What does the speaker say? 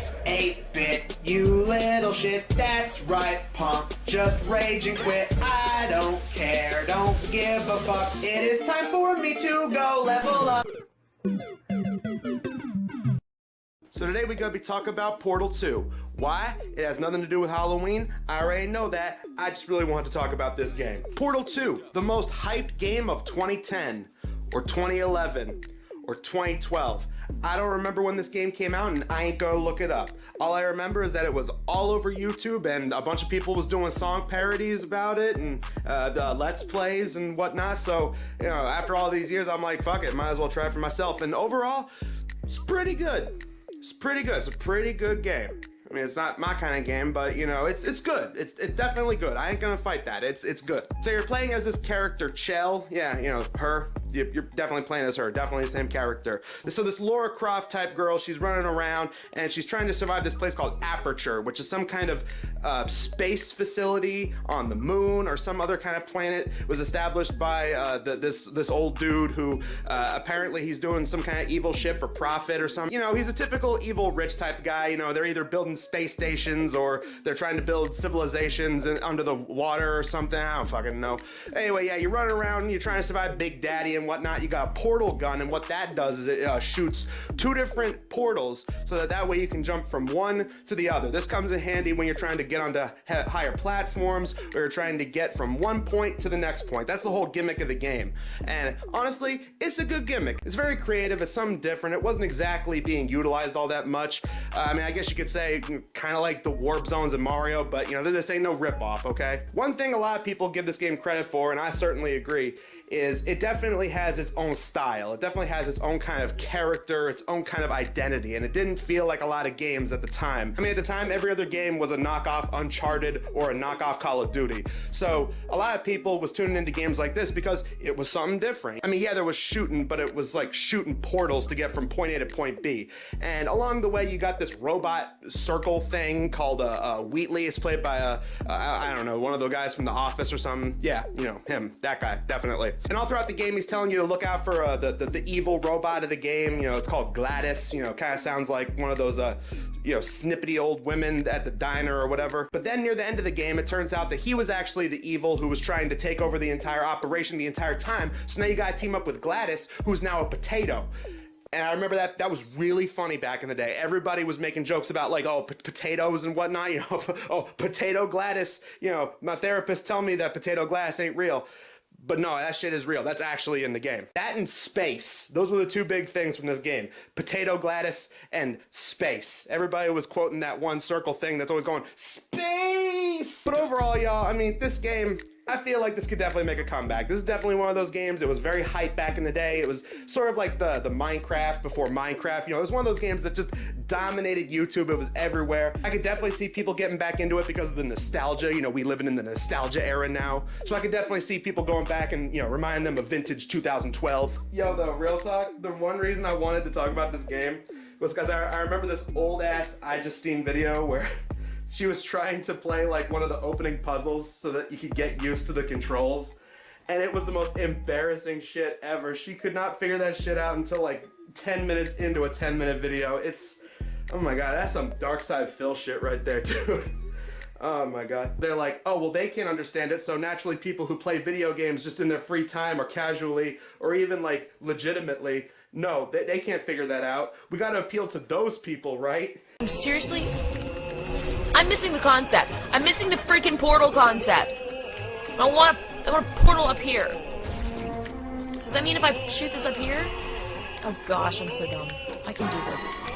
It's 8-bit, you little shit, that's right, punk. Just rage and quit, I don't care, don't give a fuck. It is time for me to go level up. So today we're going to be talking about Portal 2. Why? It has nothing to do with Halloween. I already know that. I just really wanted to talk about this game. Portal 2, the most hyped game of 2010, or 2011, or 2012. I don't remember when this game came out, and I ain't gonna look it up. All I remember is that it was all over YouTube, and a bunch of people was doing song parodies about it, and the Let's Plays and whatnot. So, you know, after all these years, I'm like, fuck it, might as well try it for myself. And overall, it's pretty good. It's pretty good. It's a pretty good game. I mean, it's not my kind of game, but you know, it's good. It's definitely good. I ain't gonna fight that. It's good. So you're playing as this character, Chell. Yeah, you know, her. You're definitely playing as her. Definitely the same character. So this Lara Croft type girl, she's running around and she's trying to survive this place called Aperture, which is some kind of space facility on the moon or some other kind of planet. It was established by this old dude who apparently he's doing some kind of evil shit for profit or something. You know, he's a typical evil rich type guy. You know, they're either building space stations or they're trying to build civilizations under the water or something. I don't fucking know. Anyway, yeah, you're running around and you're trying to survive Big Daddy and whatnot. You got a portal gun, and what that does is it shoots two different portals so that way you can jump from one to the other. This comes in handy when you're trying to get onto higher platforms or you're trying to get from one point to the next point. That's the whole gimmick of the game. And honestly, it's a good gimmick. It's very creative. It's something different. It wasn't exactly being utilized all that much. I mean, I guess you could say kind of like the warp zones in Mario, but you know, this ain't no ripoff, okay? One thing a lot of people give this game credit for, and I certainly agree, is it definitely has its own style. It definitely has its own kind of character, its own kind of identity, and it didn't feel like a lot of games at the time. I mean, at the time, every other game was a knockoff Uncharted or a knockoff Call of Duty. So a lot of people was tuning into games like this because it was something different. I mean, yeah, there was shooting, but it was like shooting portals to get from point A to point B. And along the way, you got this robot circle thing called Wheatley. It's played by I don't know, one of the guys from The Office or something. Yeah, you know, him, that guy, definitely. And all throughout the game, he's telling you to look out for the evil robot of the game. You know, it's called Gladys. You know, kind of sounds like one of those, you know, snippety old women at the diner or whatever. But then near the end of the game, it turns out that he was actually the evil who was trying to take over the entire operation the entire time. So now you gotta team up with Gladys, who's now a potato. And I remember that was really funny back in the day. Everybody was making jokes about like, oh, potatoes and whatnot, you know, oh, potato Gladys, you know, my therapist tell me that potato Gladys ain't real. But no, that shit is real. That's actually in the game. That and space. Those were the two big things from this game. Potato Gladys and space. Everybody was quoting that one circle thing that's always going, space! But overall, y'all, I mean, this game, I feel like this could definitely make a comeback. This is definitely one of those games. It was very hyped back in the day. It was sort of like the Minecraft before Minecraft. You know, it was one of those games that just dominated YouTube. It was everywhere. I could definitely see people getting back into it because of the nostalgia. You know, we living in the nostalgia era now. So I could definitely see people going back and, you know, remind them of vintage 2012. Yo, though, real talk, the one reason I wanted to talk about this game was because I remember this old ass I Justine video where she was trying to play like one of the opening puzzles so that you could get used to the controls. And it was the most embarrassing shit ever. She could not figure that shit out until like 10 minutes into a 10-minute video. It's, oh my God, that's some dark side Phil shit right there, dude. Oh my God. They're like, oh, well, they can't understand it, so naturally people who play video games just in their free time or casually or even like legitimately, no, they can't figure that out. We gotta appeal to those people, right? Seriously? I'm missing the concept. I'm missing the freaking portal concept. I want a portal up here. So does that mean if I shoot this up here? Oh gosh, I'm so dumb. I can do this.